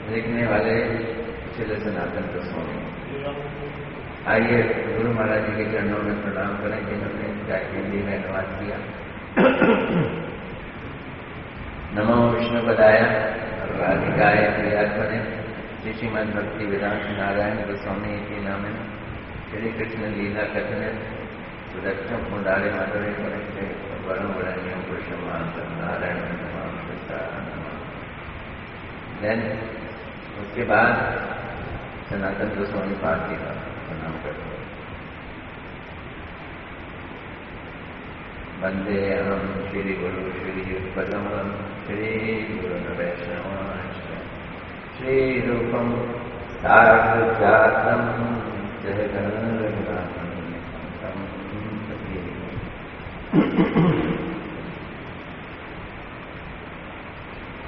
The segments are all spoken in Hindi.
लिखने वाले श्री सनातन गोस्वामी। आइए गुरु महाराज जी के चरणों में प्रणाम करें जिन्होंने इसका हिंदी में अनुवाद किया। नमो विष्णु पदाय राधिकाय प्रियात्मने श्रीमद् भक्ति वेदांत नारायण गोस्वामी के नाम श्री कृष्ण लीला कथन सुदक्षम मुरारे माधुर्य करेंगे वरुण वरणियम पुरुषमान नारायण नमः। देन उसके बाद सनातन गोस्वामी पाठ जी का प्रणाम करते हैं। वंदे हम श्री गुरु श्री पदमं श्री गुरु वैष्णवांश्च श्री रूपम सार्वजातम जगन्नाथं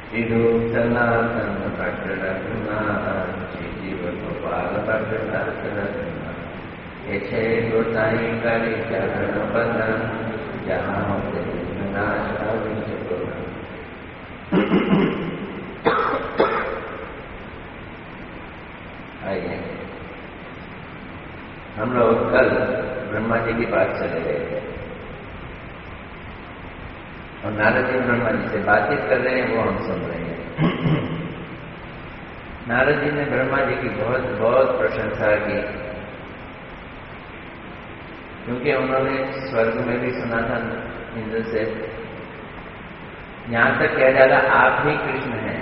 श्री रूप सनातन भट्ट रघुनाथ श्री जीव गोपाल भट्ट रघुनाथ ये छे गोसाई करी चरण बंदन जहाँ नाश आइए हम लोग कल ब्रह्मा जी की बात चले गए थे और नारद जी ब्रह्मा जी से बातचीत कर रहे हैं, वो हम सुन रहे हैं। नारद जी ने ब्रह्मा जी की बहुत बहुत प्रशंसा की, क्योंकि उन्होंने स्वर्ग में भी सुना था इंद्र से, यहां तक कह डाला आप ही कृष्ण हैं,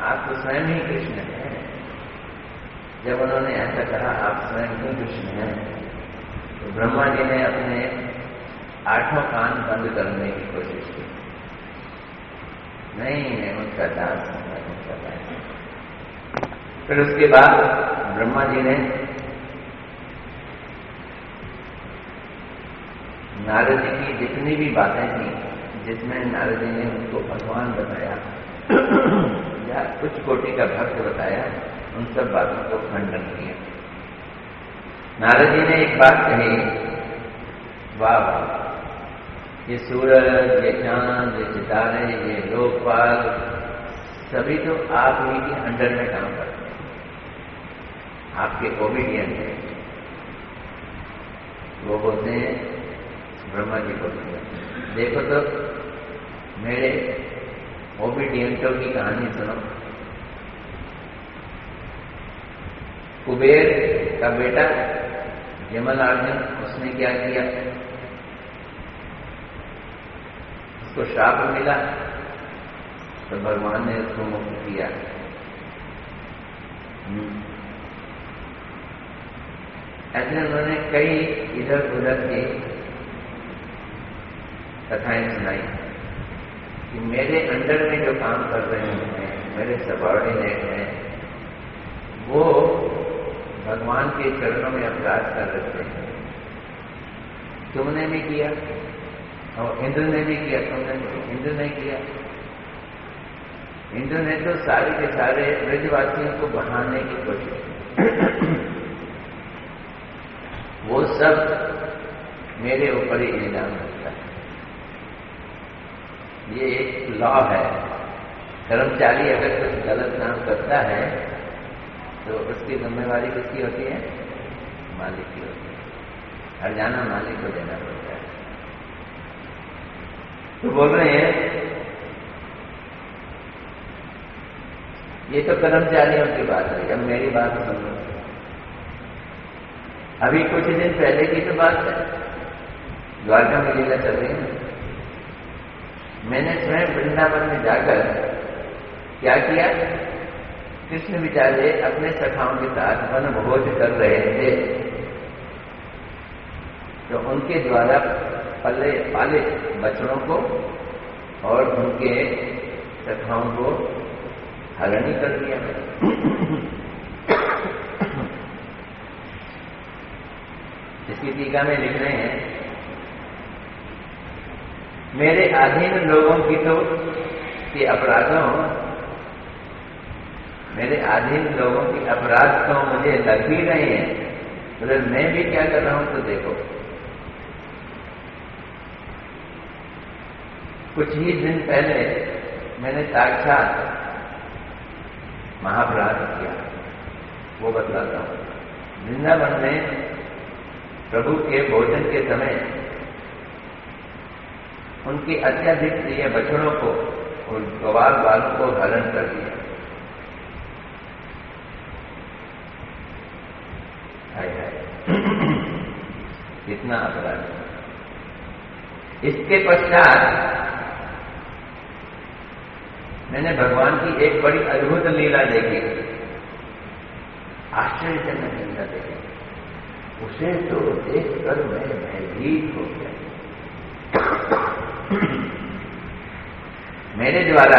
आप तो स्वयं ही कृष्ण हैं। जब उन्होंने ऐसा कहा आप स्वयं ही कृष्ण हैं, तो ब्रह्मा जी ने अपने 8 कान बंद करने की कोशिश की। नहीं मैं उनका दास हूं, मैं उनका दास। फिर उसके बाद ब्रह्मा जी ने नारद जी की जितनी भी बातें थी, जिसमें नारद जी ने उनको भगवान बताया या कुछ कोटि का भक्त बताया, उन सब बातों को खंडन किया। नारद जी ने एक बात कही, वाह वाह, ये सूरज, ये चांद, ये सितारे, ये लोकपाल सभी तो आप ही के अंडर में काम करते हैं, आपके ओबीडियंट हैं। वो बोलते हैं, ब्रह्मा जी बोलते हैं, देखो तो मेरे ओबीडियंटों की कहानी सुनो। कुबेर का बेटा यमलार्जुन, उसने क्या किया, उसको श्राप मिला तो भगवान ने उसको मुक्त किया। ऐसे उन्होंने कई इधर उधर की कथाएं सुनाई कि मेरे अंडर में जो काम कर रहे हैं, मेरे सबॉर्डिनेट हैं, वो भगवान के चरणों में अपराध कर रहे हैं। तुमने भी किया और इंद्र ने भी किया, इंद्र ने किया। इंद्र ने तो सारे के सारे ब्रजवासियों को बढ़ाने की कोशिश की। वो सब मेरे ऊपर ही इल्जाम लगता है। ये एक लॉ है, कर्मचारी अगर कुछ गलत काम करता है तो उसकी जिम्मेवारी किसकी होती है, मालिक की होती है, हर्जाना मालिक को देना पड़ता है। तो बोल रहे हैं ये तो कर्मचारियों की बात है, अब मेरी बात सुनो। अभी कुछ दिन पहले की तो बात है, द्वारका में लीला चल रही है। मैंने स्वयं वृंदावन में जाकर क्या किया, कृष्ण बेचारे अपने सखाओं के साथ वन भोज कर रहे थे, तो उनके द्वारा पले पाले बच्चों को और उनके सखाओं को हरणी कर दिया। इसकी टीका में लिख रहे हैं, मेरे अधीन लोगों की तो के अपराधों, मेरे अधीन लोगों की अपराध तो मुझे लग ही रहे हैं, तो मैं भी क्या कर रहा हूं तो देखो। कुछ ही दिन पहले मैंने साक्षात महापराध किया, वो बतलाता हूं। वृंदावन में प्रभु के भोजन के समय उनके अत्यधिक प्रिय बछड़ों को और ग्वाल बालों को हरण कर दिया। हाय हाय कितना अपराध। इसके पश्चात मैंने भगवान की एक बड़ी अद्भुत लीला देखी, आश्चर्यजनक लीला देखी। उसे तो देखकर मैं भयभीत हो गया। मेरे द्वारा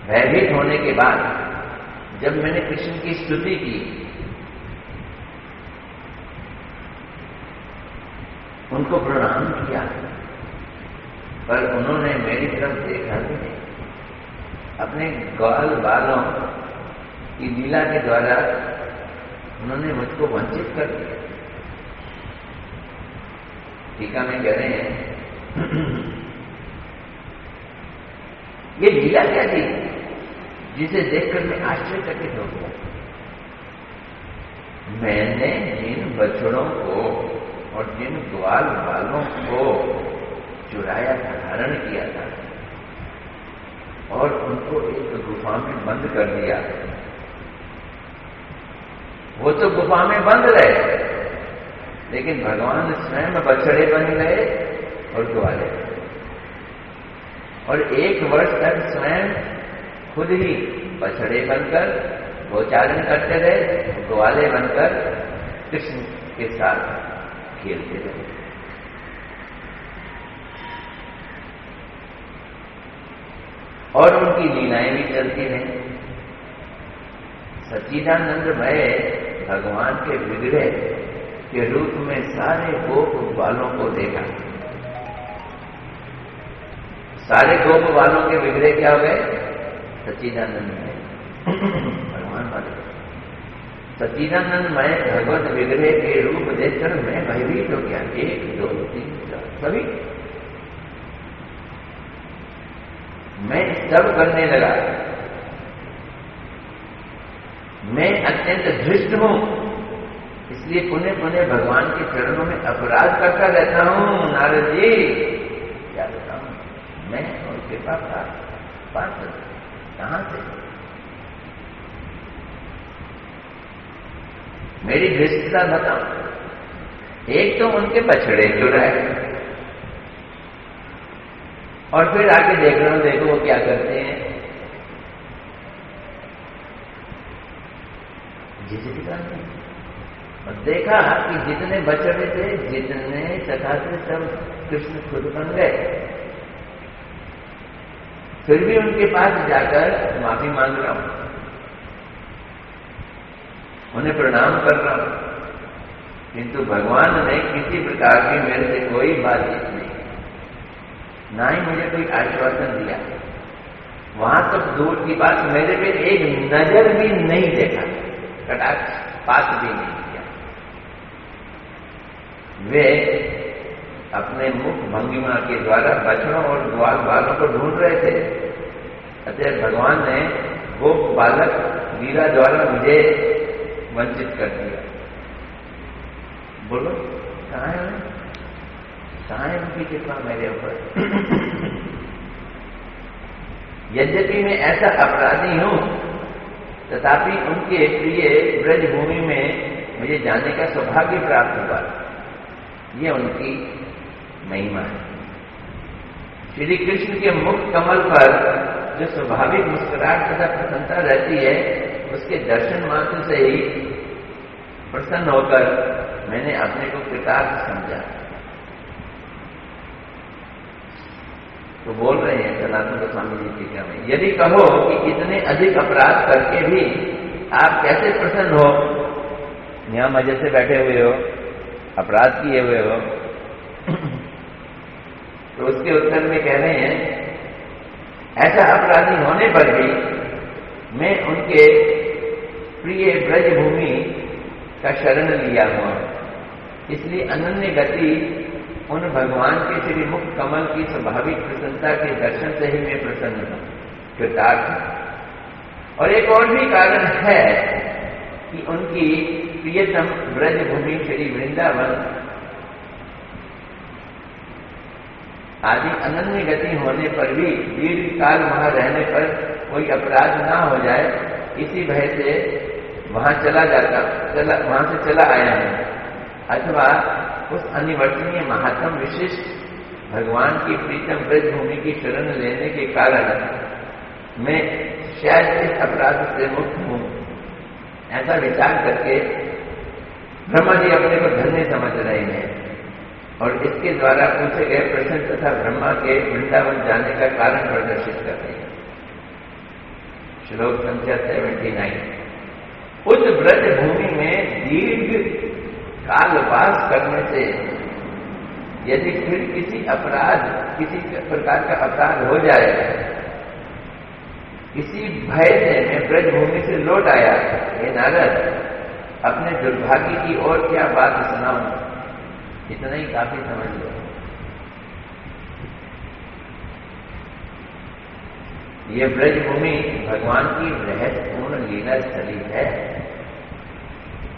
भयभीत होने के बाद जब मैंने कृष्ण की स्तुति की, उनको प्रणाम किया, पर उन्होंने मेरी तरफ देखा भी नहीं। अपने ग्वाल बालों की लीला के द्वारा उन्होंने मुझको वंचित कर दिया। टीका में कह रहे हैं ये लीला क्या थी जिसे देखकर मैं आश्चर्यचकित हो गया। मैंने जिन बछड़ों को और जिन ग्वाल बालों को चुराया था, हरण किया था और उनको एक गुफा में बंद कर दिया, वो तो गुफा में बंद रहे, लेकिन भगवान स्वयं बछड़े बन गए और ग्वाले, और 1 वर्ष तक स्वयं खुद ही बछड़े बनकर गोचारण करते रहे, ग्वाले बनकर कृष्ण के साथ खेलते रहे। और उनकी लीलाएं भी चलती रही। सच्चिदानंदमय भगवान के विग्रह के रूप में सारे गोप बालों को देखा। सारे गोप बालों के विग्रह क्या हो गए? सच्चिदानंदमय भगवान वाले। सच्चिदानंदमय भगवत विग्रह के रूप देखकर मैं भयभीत हो गया। 1, 2, 3, 4 सभी मैं सब करने लगा। मैं अत्यंत धृष्ट हूं, इसलिए पुनः पुनः भगवान के चरणों में अपराध करता रहता हूं। नारद जी क्या बताऊं, मैं और कृपा का पात्र कहां से? मेरी धृष्टता बताऊं। एक तो उनके बछड़े चुराए, और फिर आके देख रहा हूं, देखो वो क्या करते हैं, जिसका नहीं। और देखा कि जितने बछड़े थे, जितने सखा थे, सब कृष्ण खुद बन गए। फिर भी उनके पास जाकर माफी मांग रहा हूं, उन्हें प्रणाम कर रहा हूं, किंतु भगवान ने किसी प्रकार की मेरे से कोई बातचीत नहीं, ना ही मुझे कोई आश्वासन दिया। वहां तक दूर की बात, मेरे पे एक नजर भी नहीं देखा, कटाक्ष पास भी नहीं किया। वे अपने मुख भंगिमा के द्वारा बछड़ों और ग्वाल बालों को ढूंढ रहे थे। अतः भगवान ने वो बालक लीला द्वारा मुझे वंचित कर दिया। बोलो कहां है, कहां है उनकी कृपा मेरे ऊपर? यद्यपि मैं ऐसा अपराधी हूं, तथापि उनके प्रिय ब्रजभूमि में मुझे जाने का सौभाग्य प्राप्त हुआ। ये उनकी महिमा है। श्री कृष्ण के मुख कमल पर जो स्वाभाविक मुस्कुराहट तथा प्रसन्नता रहती है, उसके दर्शन मात्र से ही प्रसन्न होकर मैंने अपने को कृतार्थ समझा। तो बोल रहे हैं सनातन गोस्वामी जी टीका में, यदि कहो कि इतने अधिक अपराध करके भी आप कैसे प्रसन्न हो, यहां मजे से बैठे हुए हो, अपराध किए हुए हो, तो उसके उत्तर में कह रहे हैं, ऐसा अपराधी होने पर भी मैं उनके प्रिय ब्रजभूमि का शरण लिया हुआ, इसलिए अनन्य गति उन भगवान के श्री मुख कमल की स्वाभाविक प्रसन्नता के दर्शन से ही मैं प्रसन्न हूं, कृतार्थ और एक और भी कारण है कि उनकी प्रियतम ब्रज भूमि श्री वृंदावन आदि अनन्य गति होने पर भी दीर्घ काल वहां रहने पर कोई अपराध ना हो जाए, इसी भय से वहां वहां से चला आया है। अथवा उस अनिवर्तनीय महात्म विशिष्ट भगवान की प्रीतम ब्रज भूमि की शरण लेने के कारण मैं शायद इस अपराध से मुक्त हूं, ऐसा विचार करके ब्रह्मा जी अपने को धन्य समझ रहे हैं और इसके द्वारा पूछे गए प्रश्न तथा ब्रह्मा के वृंदावन जाने का कारण प्रदर्शित कर रहे हैं। श्लोक संख्या 79। उस ब्रज भूमि में दीर्घ काल वास करने से यदि फिर किसी प्रकार का अपराध हो जाए, इसी भय से मैं ब्रज भूमि से लौट आया। हे नारद, अपने दुर्भाग्य की और क्या बात सुनाऊं, इतना ही काफी समझ लो। ये ब्रज भूमि भगवान की रहस्यपूर्ण लीला स्थली है।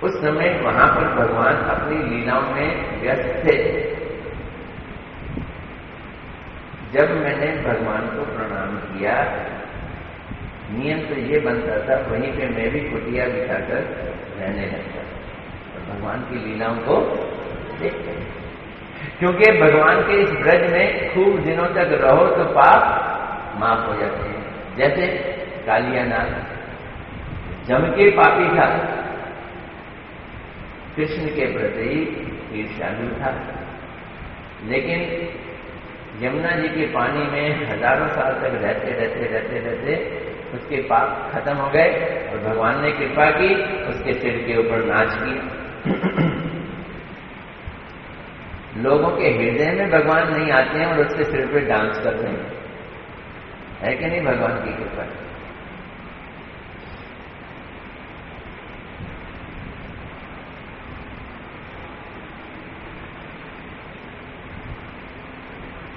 उस समय वहां पर भगवान अपनी लीलाओं में व्यस्त थे। जब मैंने भगवान को प्रणाम किया, नियम तो ये बनता था वहीं पे मैं भी कुटिया बिठाकर रहने लगता और भगवान की लीलाओं को देखते हैं। क्योंकि भगवान के इस ब्रज में खूब दिनों तक रहो तो पाप माफ हो जाते हैं। जैसे कालियानाथ जम के पापी था, कृष्ण के प्रति ईर्ष्यालु था, लेकिन यमुना जी के पानी में हजारों साल तक रहते उसके पाप खत्म हो गए और भगवान ने कृपा की, उसके सिर के ऊपर नाच की। लोगों के हृदय में भगवान नहीं आते हैं और उसके सिर पे डांस करते हैं, है कि नहीं भगवान की कृपा।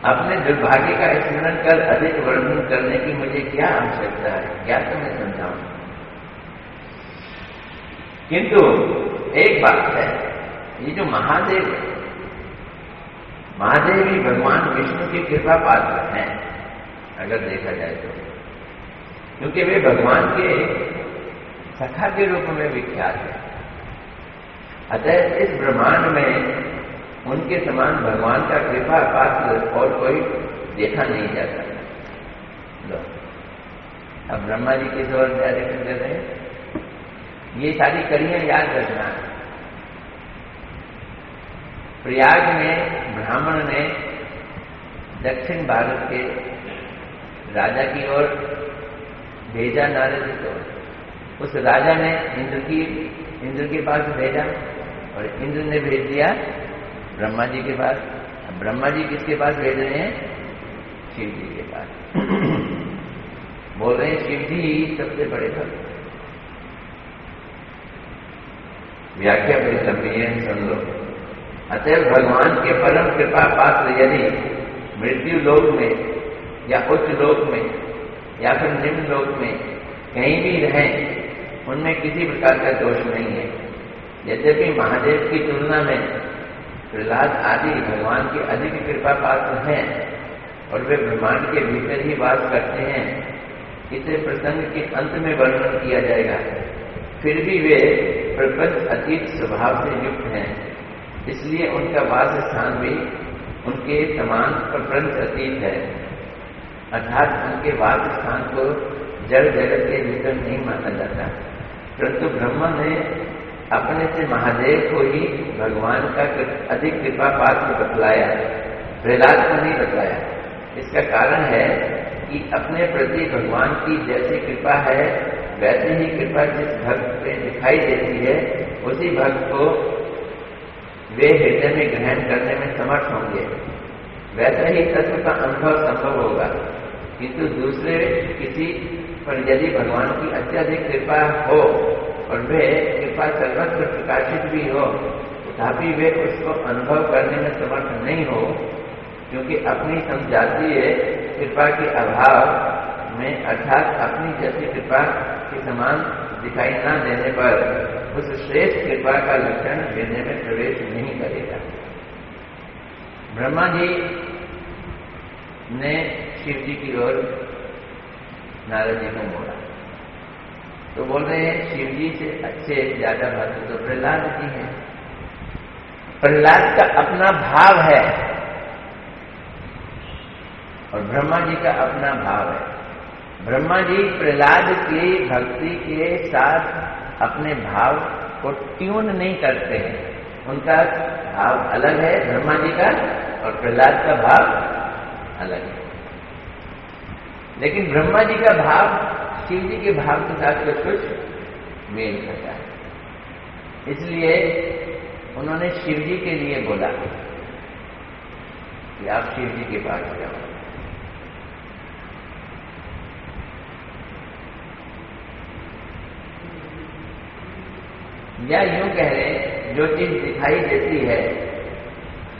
अपने दुर्भाग्य का स्मरण कर अधिक वर्णन करने की मुझे क्या आवश्यकता है, क्या तुम्हें समझाऊं। किंतु एक बात है, ये जो महादेव ही भगवान विष्णु की कृपा पात्र हैं, अगर देखा जाए तो, क्योंकि वे भगवान के सखा के रूप में विख्यात है। अतः इस ब्रह्मांड में उनके समान भगवान का कृपा पात्र और कोई देखा नहीं जाता। लो, अब ब्रह्मा जी किस ओर डायरेक्शन दे रहे हैं, ये सारी कड़ियां याद रखना। प्रयाग में ब्राह्मण ने दक्षिण भारत के राजा की ओर भेजा नारद को। उस राजा ने इंद्र के पास भेजा और इंद्र ने भेज दिया ब्रह्मा जी के पास। अब ब्रह्मा जी किसके पास भेज रहे हैं? शिव जी के पास। बोल रहे हैं शिव जी सबसे बड़े भक्त। व्याख्या बड़ी लंबी है, सुन लो। अतएव भगवान के परम कृपा पात्र यदि मृत्यु लोक में या उच्च लोक में या फिर निम्न लोक में कहीं भी रहें, उनमें किसी प्रकार का दोष नहीं है। यद्यपि महादेव की तुलना में प्रहलाद आदि भगवान के अधिक कृपा पात्र हैं और वे ब्रह्मांड के भीतर ही वास करते हैं, इसे प्रसंग के अंत में वर्णन किया जाएगा। फिर भी वे प्रपंच अतीत स्वभाव से युक्त हैं, इसलिए उनका वास स्थान भी उनके समान प्रपंच अतीत है। अर्थात उनके वास स्थान को जड़ जगत के भीतर नहीं माना जाता। परंतु ब्रह्मा ने अपने से महादेव को ही भगवान का अधिक कृपा पात्र बतलाया, प्रहलाद को नहीं बतलाया। इसका कारण है कि अपने प्रति भगवान की जैसी कृपा है, वैसे ही कृपा जिस भक्त पे दिखाई देती है, उसी भक्त को वे हृदय में ग्रहण करने में समर्थ होंगे। वैसा ही तत्व का अनुभव संभव होगा। किंतु दूसरे किसी पर यदि भगवान की अत्यधिक कृपा हो और वे कृपा सर्वत्र प्रकाशित भी हो, तथापि वे उसको अनुभव करने में समर्थ नहीं हो, क्योंकि अपनी समझातीय कृपा के अभाव में अर्थात अपनी जैसी कृपा के समान दिखाई न देने पर उस श्रेष्ठ कृपा का लक्षण हृदय में प्रवेश नहीं करेगा। ब्रह्मा जी ने शिव जी की ओर नारद जी को मोड़ा तो बोल रहे हैं शिव जी से अच्छे ज्यादा भक्त तो प्रहलाद जी हैं। प्रहलाद का अपना भाव है और ब्रह्मा जी का अपना भाव है। ब्रह्मा जी प्रहलाद की भक्ति के साथ अपने भाव को ट्यून नहीं करते हैं। उनका भाव अलग है ब्रह्मा जी का और प्रहलाद का भाव अलग है। लेकिन ब्रह्मा जी का भाव शिव जी के भाव के साथ कुछ मेल खाता है, इसलिए उन्होंने शिव जी के लिए बोला कि आप शिव जी के पास जाओ। या यूं कह रहे जो चीज दिखाई देती है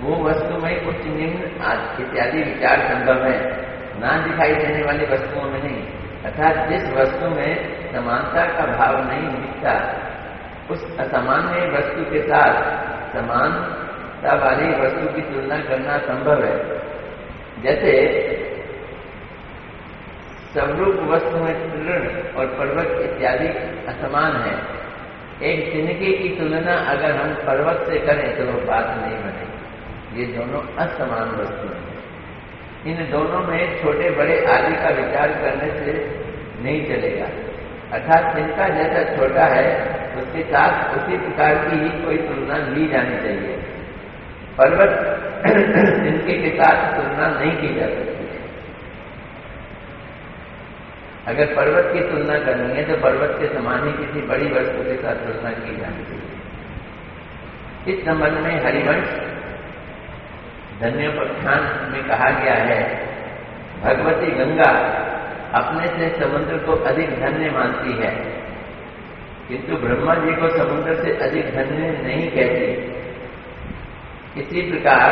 वो वस्तु में उच्च निम्न इत्यादि विचार संभव है, ना दिखाई देने वाली वस्तुओं में नहीं। अर्थात जिस वस्तु में समानता का भाव नहीं दिखता उस असामान्य वस्तु के साथ समानता वाली वस्तु की तुलना करना संभव है। जैसे स्वरूप वस्तु में तृण और पर्वत इत्यादि असमान है। एक तिनके की तुलना अगर हम पर्वत से करें तो वो बात नहीं बनेगी। ये दोनों असमान वस्तु हैं। इन दोनों में छोटे बड़े आदि का विचार करने से नहीं चलेगा। अर्थात तिनका जैसा छोटा है उसके साथ उसी प्रकार की ही कोई तुलना ली जानी चाहिए। पर्वत तिनके के साथ तुलना नहीं की जा सकती। अगर पर्वत की तुलना करनी है तो पर्वत के समान ही किसी बड़ी वस्तु के साथ तुलना की जानी चाहिए। इस संबंध में हरिवंश धन्योपाख्यान में कहा गया है, भगवती गंगा अपने से समुद्र को अधिक धन्य मानती है किंतु ब्रह्मा जी को समुद्र से अधिक धन्य नहीं कहती। इसी प्रकार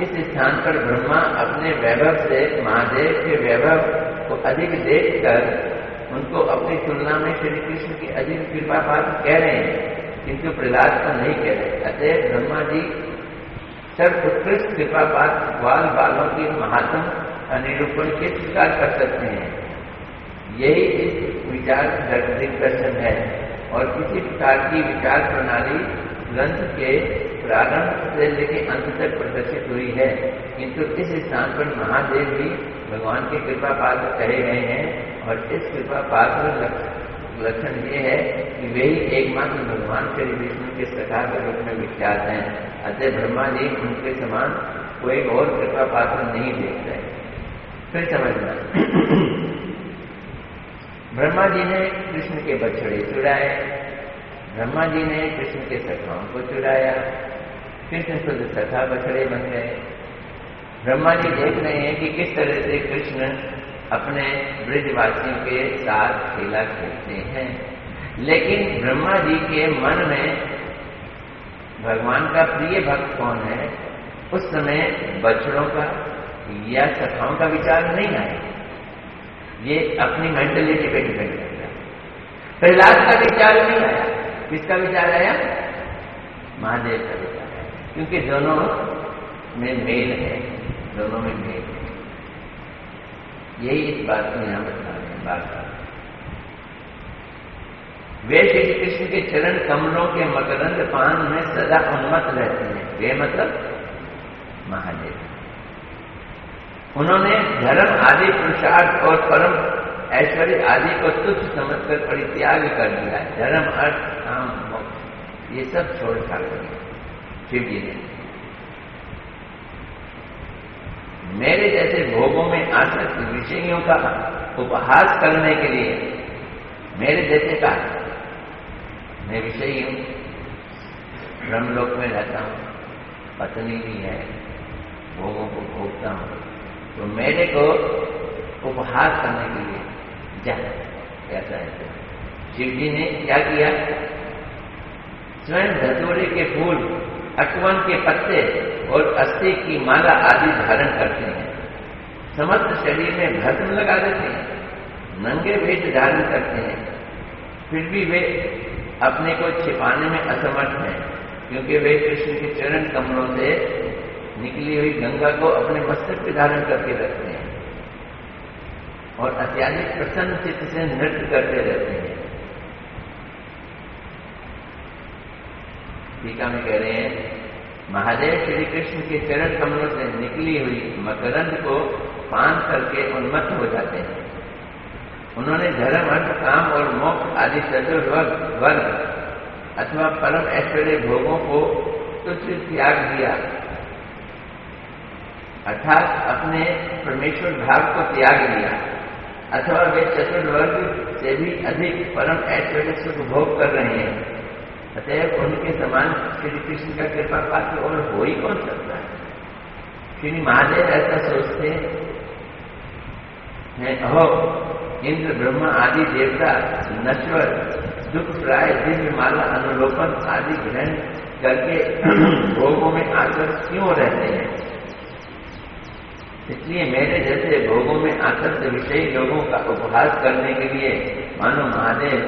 इस स्थान पर ब्रह्मा अपने वैभव से महादेव के वैभव को अधिक देखकर उनको अपनी तुलना में श्री कृष्ण की अधिक कृपा पात्र कह रहे हैं किंतु प्रहलाद को नहीं कह रहे। अतः ब्रह्मा जी सब उत्कृष्ट कृपा पात्र ग्वाल बालों के महात्म का निरूपण किस प्रकार कर सकते हैं। यही इस विचार दिग्दर्शन है और किसी प्रकार की विचार प्रणाली ग्रंथ के प्रारंभ से लेकर अंत तक प्रदर्शित हुई है किंतु इस स्थान पर महादेव भी भगवान के कृपा पात्र कहे गए हैं और इस कृपा पात्र लक्षण ये है कि वे ही एकमात्र भगवान श्री विष्णु के सखा के रूप में विख्यात हैं। अतः ब्रह्मा जी उनके समान कोई और कृपा पात्र नहीं देख रहे। फिर समझना, ब्रह्मा जी ने कृष्ण के बछड़े चुराए, ब्रह्मा जी ने कृष्ण के सखाओं को चुराया, कृष्ण खुद सखा बछड़े बन गए। ब्रह्मा जी देख रहे हैं कि किस तरह से कृष्ण अपने ब्रजवासियों के साथ खेला खेलते हैं, लेकिन ब्रह्मा जी के मन में भगवान का प्रिय भक्त कौन है उस समय बछड़ों का या सखाओं का विचार नहीं आया। ये अपनी मेंटलिटी पे डिपेंड करता है। प्रहलाद का विचार नहीं आया। किसका विचार आया? महादेव का विचार आया, क्योंकि दोनों में मेल है, दोनों में मेल है। यही इस बात को यहां बता रहे हैं। बात वे श्री कृष्ण के चरण कमलों के मकरंद पान में सदा उन्मत्त रहते हैं। वे मतलब महादेव। उन्होंने धर्म आदि पुरुषार्थ और परम ऐश्वर्य आदि को तुच्छ समझकर परित्याग कर दिया। धर्म अर्थ काम मोक्ष ये सब छोड़ छाड़ दिया शिव जी ने। मेरे जैसे भोगों में आसक्त विषयों का उपहास करने के लिए, मेरे जैसे का मैं विषयी हूं, ब्रह्मलोक में रहता हूं, पत्नी भी है, भोगों को भोगता हूं, तो मेरे को उपहास करने के लिए कैसा है। शिव जी ने क्या किया? स्वयं धतूरे के फूल, अटवन के पत्ते और अस्थि की माला आदि धारण करते हैं। समस्त शरीर में भस्म लगा देते हैं नंगे वेश धारण करते हैं, फिर भी वे अपने को छिपाने में असमर्थ हैं, क्योंकि वे कृष्ण के चरण कमलों से निकली हुई गंगा को अपने मस्तक पे धारण करके रखते हैं और अत्यधिक प्रसन्न चित्त से नृत्य करते रहते हैं। टीका में कह रहे हैं, महादेव श्री कृष्ण के चरण कमलों से निकली हुई मकरंद को पान करके उन्मत्त हो जाते हैं। उन्होंने धर्म, अर्थ, काम और मोक्ष आदि चतुर्वर्ग अथवा परम ऐश्वर्य भोगों को तुच्छ त्याग दिया, अर्थात अपने परमेश्वर भाव को त्याग दिया, अथवा वे चतुर्वर्ग से भी अधिक परम ऐश्वर्य सुख भोग कर रहे हैं। अतएव उनके समान श्री कृष्ण का कृपा पात्र और हो ही कौन सकता है। श्री महादेव ऐसा सोचते हैं, अहो इंद्र, ब्रह्मा आदि देवता नश्वर, दुख प्राय, दिव्य माला, अनुलोपन आदि ग्रहण करके भोगों में आसक्त क्यों रहते हैं। इसलिए मेरे जैसे भोगों में आसक्त विषयी लोगों का उपहास करने के लिए मानो महादेव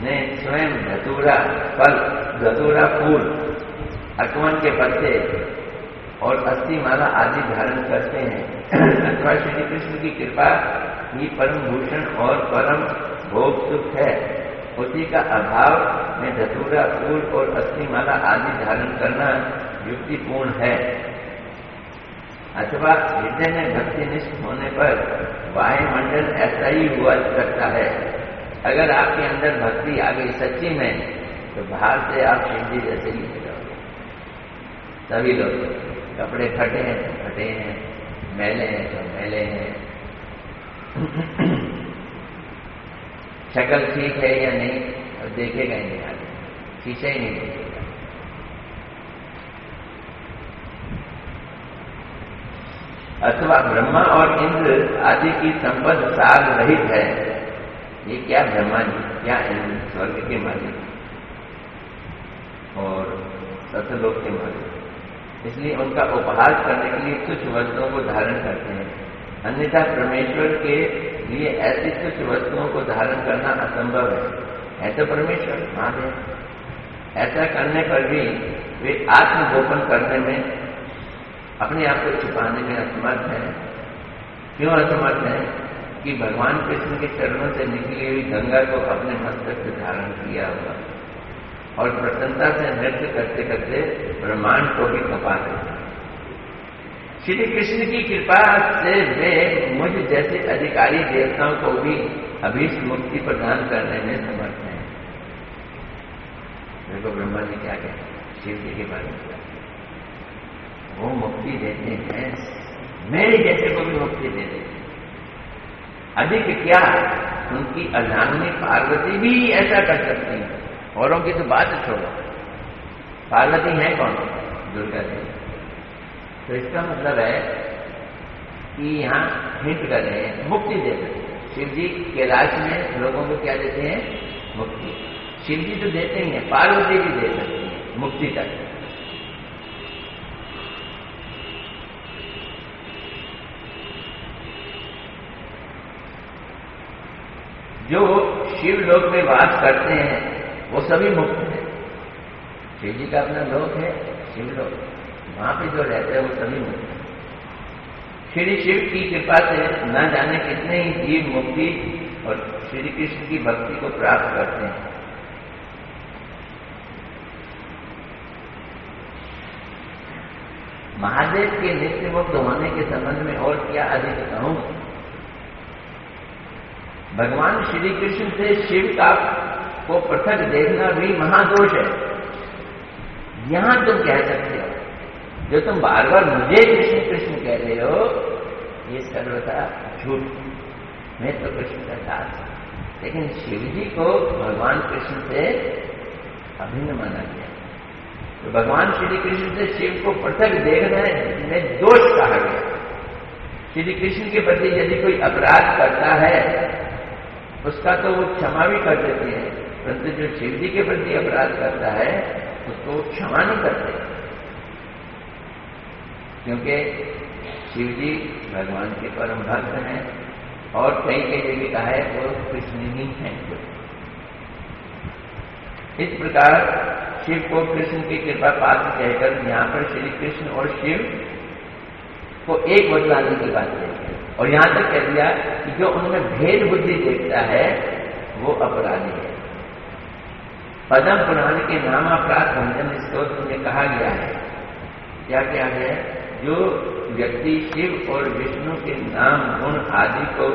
ने स्वयं धतूरा फल, धतूरा फूल, अकवन के पत्ते और अस्थि माला आदि धारण करते हैं। अथवा श्री कृष्ण की कृपा ही परम भूषण और परम भोग सुख है, उसी का अभाव में धतूरा फूल और अस्थि माला आदि धारण करना युक्तिपूर्ण है। अथवा हृदय में भक्तिनिष्ठ होने पर वायुमंडल ऐसा ही हुआ करता है। अगर आपके अंदर भक्ति आ गई सच्ची में, तो बाहर से आप शिवजी जैसे ही हो जाओगे। सभी लोग कपड़े फटे हैं तो फटे हैं, मैले हैं तो मैले हैं, शक्ल ठीक है या नहीं और देखेगा ही नहीं, आगे शीशा ही नहीं देखेगा। अथवा ब्रह्मा और इंद्र आदि की संपद साग रहित है। ये क्या ब्रह्मा जी, क्या इंद्र, स्वर्ग के मालिक और सतलोक के मालिक, इसलिए उनका उपहास करने के लिए तुच्छ वस्तुओं को धारण करते हैं। अन्यथा परमेश्वर के लिए ऐसी तुच्छ वस्तुओं को धारण करना असंभव है तो परमेश्वर महादेव। ऐसा करने पर भी वे आत्मगोपन करने में, अपने आप को छिपाने में असमर्थ हैं। क्यों असमर्थ हैं? कि भगवान कृष्ण के चरणों से निकली हुई गंगा को अपने मस्तक से धारण किया हुआ और प्रसन्नता से नृत्य करते करते ब्रह्मांड को भी कपा देते। श्री कृष्ण की कृपा से वे मुझ जैसे अधिकारी देवताओं को भी अभीष्ट मुक्ति प्रदान करने में समर्थ हैं। देखो ब्रह्मा जी क्या कहते शिव जी के बारे में, वो मुक्ति देते हैं, मेरे जैसे को भी मुक्ति दे देते। अधिक क्या, उनकी अर्धांगिनी पार्वती भी ऐसा कर सकती है। औरों की तो बात छोड़ो, पार्वती है कौन? दुर्गा देवी। तो इसका मतलब है कि यहाँ हिंट कर रहे हैं मुक्ति दे सकते। शिव जी कैलाश में लोगों को क्या देते हैं? मुक्ति। शिव जी तो देते ही हैं, पार्वती भी दे सकती है मुक्ति तक। जो शिव लोक में वास करते हैं वो सभी मुक्त हैं। शिव जी का अपना लोक है शिवलोक, वहां पे जो रहते हैं वो सभी मुक्त हैं। श्री शिव की कृपा से न जाने कितने ही जीव मुक्ति और श्री कृष्ण की भक्ति को प्राप्त करते हैं। महादेव के नित्य मुक्त होने के संबंध में और क्या अधिक कहूं। भगवान श्री कृष्ण से शिव का को पृथक देखना भी महादोष है। यहां तुम कह सकते हो, जो तुम बार बार मुझे कृष्ण कृष्ण कह रहे हो, ये सर्वथा झूठ। मैं तो कृष्ण का दास हूं, लेकिन शिव जी को भगवान कृष्ण से अभिन्न माना गया। तो भगवान श्री कृष्ण से शिव को पृथक देखना में दोष कहा गया। श्री कृष्ण के प्रति यदि कोई अपराध करता है उसका तो वो क्षमा भी कर देते हैं, परंतु जो शिव जी के प्रति अपराध करता है उसको वो क्षमा नहीं करते, क्योंकि शिव जी भगवान के परम भक्त हैं। और कई कई जगह कहा है वो कृष्ण ही है। इस प्रकार शिव को कृष्ण की कृपा पात्र कहकर यहाँ पर श्री कृष्ण और शिव को एक बतलाने की बात है। और यहां तक कह दिया कि जो उनमें भेद बुद्धि देखता है वो अपराधी है। पद्म पुराण के नामापराध भंजन स्तोत्र में कहा गया है, क्या क्या है, जो व्यक्ति शिव और विष्णु के नाम गुण आदि को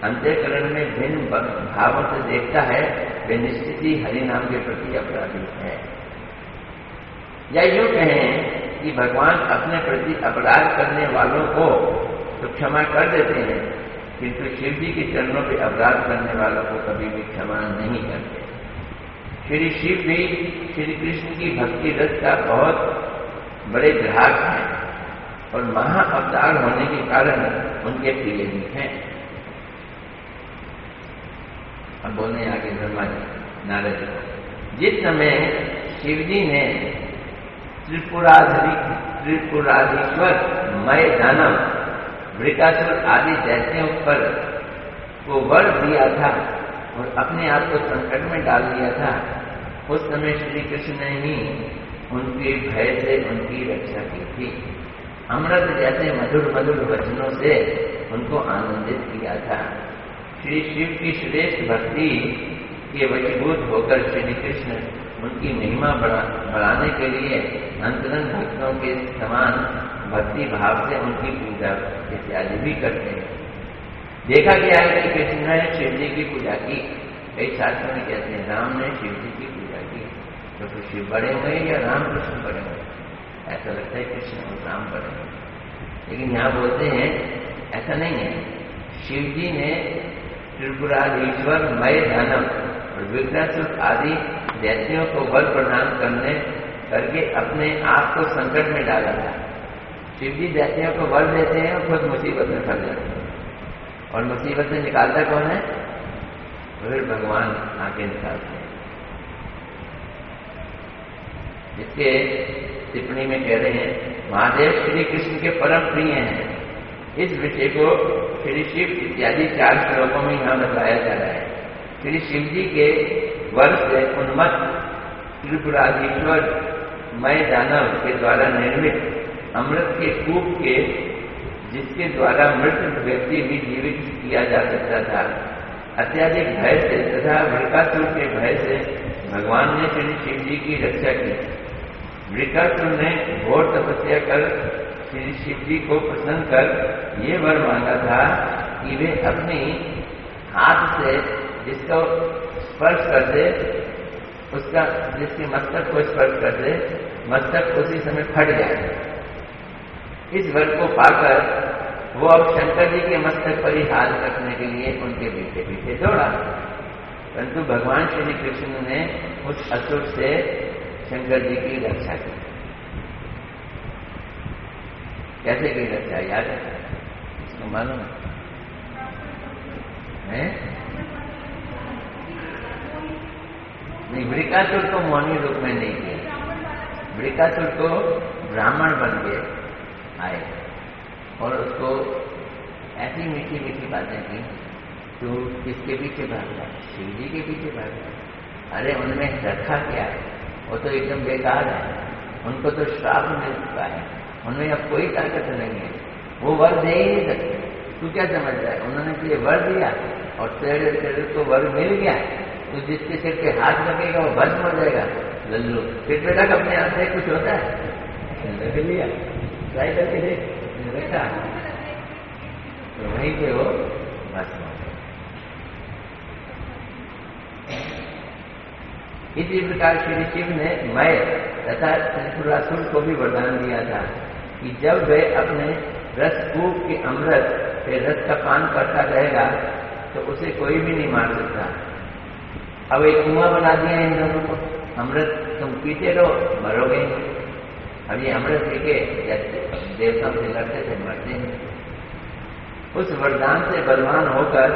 अंतःकरण में भिन्न भावों से देखता है वे निश्चित ही हरि नाम के प्रति अपराधी है। या यूं कहें कि भगवान अपने प्रति अपराध करने वालों को तो क्षमा कर देते हैं, किंतु शिव जी के चरणों पर अपराध करने वालों को कभी भी क्षमा नहीं करते। श्री शिव भी श्री कृष्ण की भक्ति रस का बहुत बड़े ग्राहक हैं और महा अवतार होने के कारण उनके प्रिय भी हैं। अब बोलने आगे ब्रह्मा जी नारद जी, जिस समय शिव जी ने त्रिपुराधीश्वर मय दानव वृकासुर आदि दैत्यों पर को वर दिया था और अपने आप को संकट में डाल दिया था, उस समय श्री कृष्ण ने ही उनके भय से उनकी रक्षा की थी। अमृत जैसे मधुर मधुर वचनों से उनको आनंदित किया था। श्री शिव की श्रेष्ठ भक्ति के वशीभूत होकर श्री कृष्ण उनकी महिमा बढ़ाने के लिए अंतरंग भक्तों के समान भक्ति भाव से उनकी पूजा इत्यादि भी करते हैं। देखा गया है कि कृष्ण ने शिव जी की पूजा की। कई शास्त्रों में कहते हैं राम ने शिव जी की पूजा की, तो फिर शिव बड़े हुए या राम कृष्ण बड़े हुए? ऐसा लगता है कृष्ण और राम बड़े हुए, लेकिन यहाँ बोलते हैं ऐसा नहीं है। शिव जी ने त्रिपुराधीश्वर मय दानव और विघ्नासुर आदि दैत्यों को बल प्रदान करके अपने आप को संकट में डाला था। शिव जी दैत्यों को बल देते हैं और खुद मुसीबत में फंस जाते हैं, और मुसीबत से निकालता कौन है? फिर भगवान आके निकालते हैं। इसके टिप्पणी में कह रहे हैं महादेव श्री कृष्ण के परम प्रिय हैं। इस विषय को श्री शिव इत्यादि 4 श्लोकों में यहाँ बताया जा रहा है। श्री शिव जी के वर से उन्मत्त त्रिपुराधीश्वर मय दानव के द्वारा निर्मित अमृत के कूप के जिसके द्वारा मृत व्यक्ति भी जीवित किया जा सकता था, अत्याधिक भय से तथा वृकासुर के भय से भगवान ने श्री शिव जी की रक्षा की। वृकासुर ने घोर तपस्या कर श्री शिव जी को प्रसन्न कर ये वर मांगा था कि वे अपनी हाथ से जिसको स्पर्श कर दे, उसका जिसके मस्तक को स्पर्श कर दे, मस्तक उसी समय फट जाए। इस वर को पाकर वो अब शंकर जी के मस्तक पर ही हाथ रखने के लिए उनके पीछे पीछे दौड़ा, परंतु भगवान श्री कृष्ण ने उस असुर से शंकर जी की रक्षा की। कैसे की रक्षा याद है? इसको मालूम है? नहीं, वृकासुर को मौनी रूप में नहीं किया। वृकासुर को ब्राह्मण बन के आए और उसको ऐसी मीठी मीठी बातें की। तो किसके पीछे भाग रहा? शिव जी के पीछे भाग रहा। अरे उनमें रखा क्या है? वो तो एकदम बेकार है, उनको तो श्राप मिल चुका है, उनमें अब कोई ताकत नहीं है, वो वर दे ही नहीं सकते। तू क्या समझ रहा है? उन्होंने तुझे वर दिया और तेरे को वर मिल गया, तो जिसके सिर पे हाथ लगेगा वो भस्म हो जाएगा। लल्लू फिर पे लग, अपने हाथ से कुछ होता है, रख लिया, ट्राई करके देख, रखा तो वहीं पे वो भस्म हो गया। इसी प्रकार श्री शिव ने मय तथा त्रिपुरासुर को भी वरदान दिया था कि जब वे अपने रसकूप के अमृत के रस का पान करता रहेगा तो उसे कोई भी नहीं मार सकता। अब एक कुआं बना दिया इन दोनों को, अमृत तुम पीते रहो, मरोगे। अब ये अमृत पी के देवताओं से लड़ते थे, मरते हैं। उस वरदान से बलवान होकर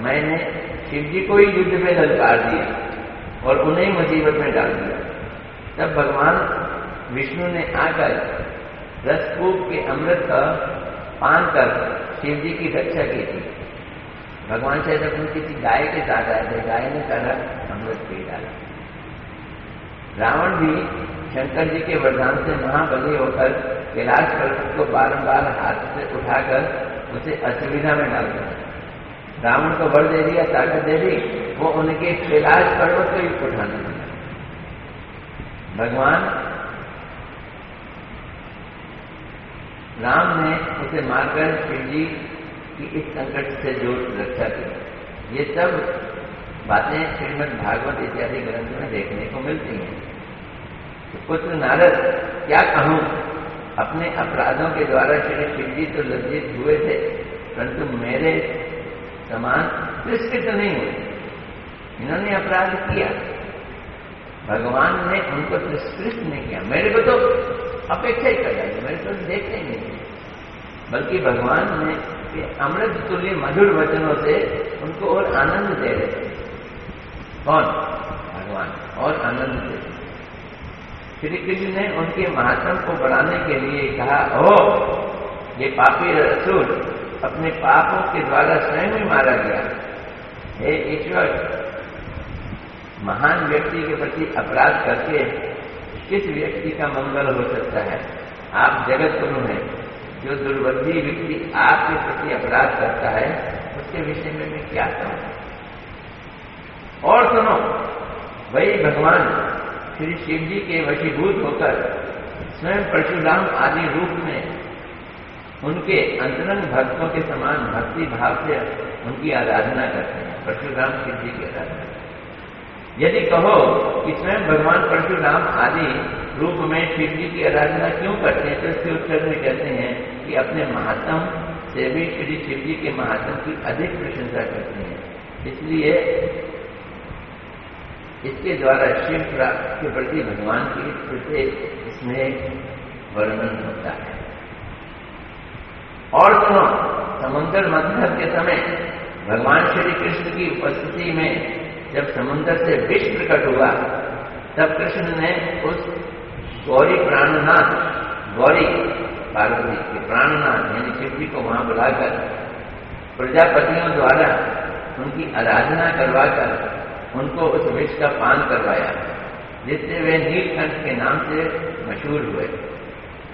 मैंने शिव जी को ही युद्ध में ललकार दिया और उन्हें मुसीबत में डाल दिया। तब भगवान विष्णु ने आकर रसकूप के अमृत का पान कर शिव जी की रक्षा की थी भगवान शायद अपनी किसी गाय के साथ आए थे, गाय ने सारा अमृत पी डाला। रावण भी शंकर जी के वरदान से महाबली होकर कैलाश पर्वत को बारंबार हाथ से उठाकर उसे असुविधा में डाल दिया। रावण को वर दे दिया, ताकत दे दी, वो उनके कैलाश पर्वत को ही उठाने लगा। भगवान राम ने उसे मारकर शिव जी की इस संकट से जो रक्षा की। ये सब बातें श्रीमद् भागवत इत्यादि ग्रंथ में देखने को मिलती हैं। तो पुत्र नारद, क्या कहूं, अपने अपराधों के द्वारा श्री शिव जी तो लज्जित हुए थे, परंतु मेरे समान तिरस्कृत नहीं हुए। इन्होंने अपराध किया, भगवान ने उनको तिरस्कृत नहीं किया। मेरे को तो अपेक्षा ही कर रही, मेरे को देखते ही नहीं, बल्कि भगवान ने अमृत तुल्य मधुर वचनों से उनको और आनंद दे रहे थे। कौन? भगवान। और आनंद दे रहे। श्री कृष्ण ने उनके महात्म को बढ़ाने के लिए कहा, ओ ये पापी असुर अपने पापों के द्वारा स्वयं ही मारा गया। हे ईश्वर, महान व्यक्ति के प्रति अपराध करके किस व्यक्ति का मंगल हो सकता है? आप जगत गुरु हैं। जो दुर्बुद्धि व्यक्ति आपके प्रति अपराध करता है, उसके विषय में मैं क्या कहूं? और सुनो, वही भगवान श्री शिव जी के वशीभूत होकर स्वयं परशुराम आदि रूप में उनके अंतरंग भक्तों के समान भक्ति भाव से उनकी आराधना करते हैं। परशुराम शिव जी की आराधना। यदि कहो कि स्वयं भगवान परशुराम आदि रूप में शिव जी की आराधना क्यों करते हैं, तो इसके उत्तर में कहते हैं कि अपने महात्म से भी श्री शिव जी के महात्म की अधिक प्रशंसा करते हैं। इसलिए इसके द्वारा शिव के प्रति भगवान की प्रत्येक इसमें वर्णन होता है। और सुनो, समुद्र मंथन के समय भगवान श्री कृष्ण की उपस्थिति में जब समुद्र से विष प्रकट हुआ, तब कृष्ण ने उस गौरी प्राणनाथ, गौरी पार्वती के प्राणनाथ यानी शिव जी को वहां बुलाकर प्रजापतियों द्वारा उनकी आराधना करवाकर उनको उस विष का पान करवाया, जिससे वे नीलकंठ के नाम से मशहूर हुए।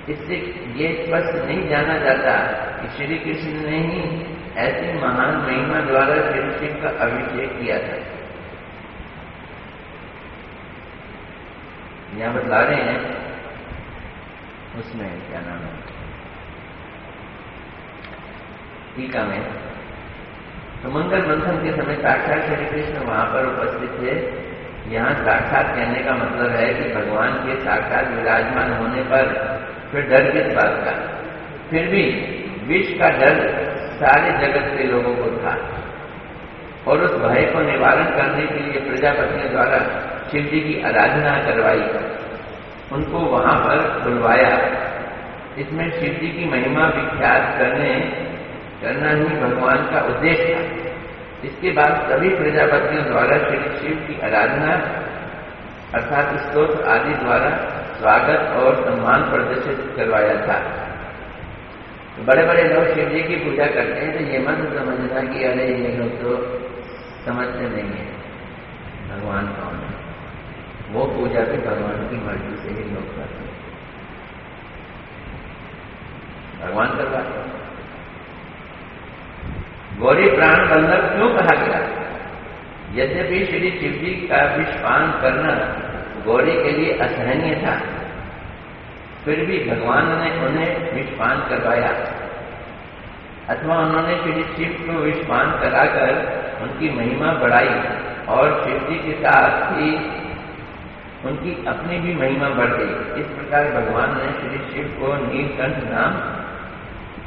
इससे ये स्पष्ट नहीं जाना जाता कि श्री कृष्ण ने ही ऐसी महान महिमा द्वारा श्री शिव का अभिषेक किया था। यहां बतला रहे हैं, उसमें क्या नाम है, टीका में, तो मंगल मंथन के समय साक्षात श्री कृष्ण वहां पर उपस्थित थे। यहाँ साक्षात कहने का मतलब है कि भगवान के साक्षात विराजमान होने पर फिर डर किस बात का? फिर भी विष का डर सारे जगत के लोगों को था, और उस भय को निवारण करने के लिए प्रजापतियों द्वारा शिव जी की आराधना करवाई, उनको वहां पर बुलवाया। इसमें शिव जी की महिमा विख्यात करना ही भगवान का उद्देश्य था। इसके बाद सभी प्रजापतियों द्वारा श्री शिव की आराधना अर्थात स्तोत्र आदि द्वारा स्वागत और सम्मान प्रदर्शित करवाया था। तो बड़े बड़े लोग शिव जी की पूजा करते हैं, तो ये मत समझना कि अरे ये लोग तो समझते नहीं है भगवान कौन है। वो पूजा भी भगवान की मर्जी से ही लोग करते हैं, भगवान करवाते हैं। गौरी प्राण बंधक क्यों कहा गया? यद्यपि श्री शिव जी का विषपान करना गौरी के लिए असहनीय था, फिर भी भगवान ने उन्हें विषपान करवाया, अथवा उन्होंने श्री शिव को विषपान कराकर उनकी महिमा बढ़ाई, और शिव जी के साथ ही उनकी अपनी भी महिमा बढ़ गई। इस प्रकार भगवान ने श्री शिव को नीलकंठ नाम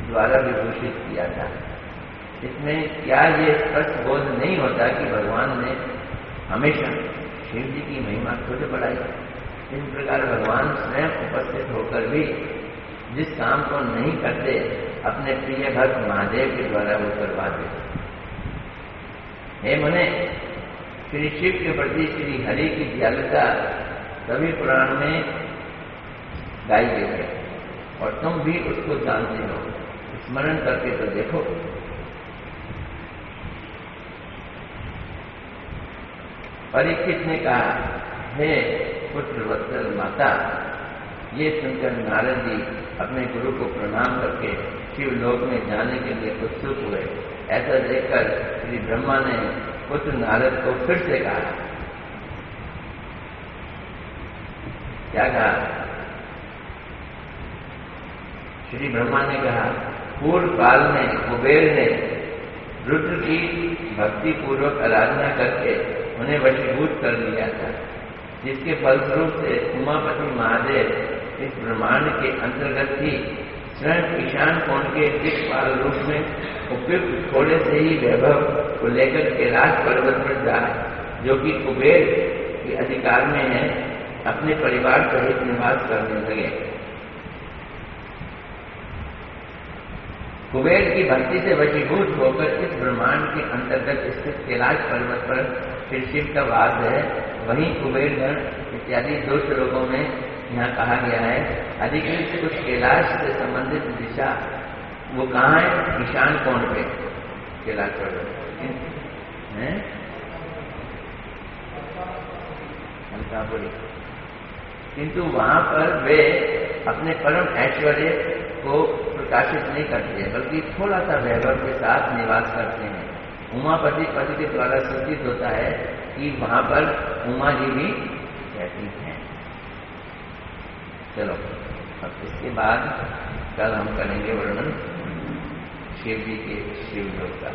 द्वारा विभूषित किया था। इसमें क्या ये स्पष्ट बोध नहीं होता कि भगवान ने हमेशा शिव जी की महिमा खुद बढ़ाई? इस प्रकार भगवान स्वयं उपस्थित होकर भी जिस काम को नहीं करते, अपने प्रिय भक्त महादेव के द्वारा वो करवा देते। हे मुने, श्री शिव के प्रति श्री हरि की दयालुता सभी पुराण में गाई गई है, और तुम भी उसको जानते हो। स्मरण करके तो देखो। परीक्षित ने कहा, हे पुत्र वत्सल माता, ये सुनकर नारद जी अपने गुरु को प्रणाम करके शिवलोक में जाने के लिए उत्सुक हुए। ऐसा देखकर श्री ब्रह्मा ने पुत्र नारद को फिर से कहा, क्या कहा? श्री ब्रह्मा ने कहा, पूर्व काल में कुबेर ने रुद्र की भक्ति पूर्वक आराधना करके उन्हें वशीभूत कर लिया था, जिसके फलस्वरूप से उमापति महादेव इस ब्रह्मांड के अंतर्गत ही स्वयं ईशान कोण के दिक्पाल रूप में उपयुक्त थोड़े से ही वैभव को लेकर कैलाश पर्वत पर जाए, जो कि कुबेर के अधिकार में है, अपने परिवार सहित निवास करने लगे। कुबेर की भक्ति से वशीभूत होकर इस ब्रह्मांड के अंतर्गत स्थित कैलाश पर्वत पर फिर शिव का वास है। वहीं कुबेरगण इत्यादि दो श्लोकों में यहाँ कहा गया है। अधिकृत उस कैलाश से संबंधित दिशा वो कहाँ है? ईशान कोण पे कैलाश पर्वत है। किंतु वहां पर वे अपने परम ऐश्वर्य को प्रकाशित नहीं करते, बल्कि थोड़ा सा वैभव के साथ निवास करते हैं। उमापति पति के द्वारा सूचित होता है कि वहां पर उमा जी भी रहती हैं। चलो, अब इसके बाद कल हम करेंगे वर्णन शिव जी के शिवलोक का।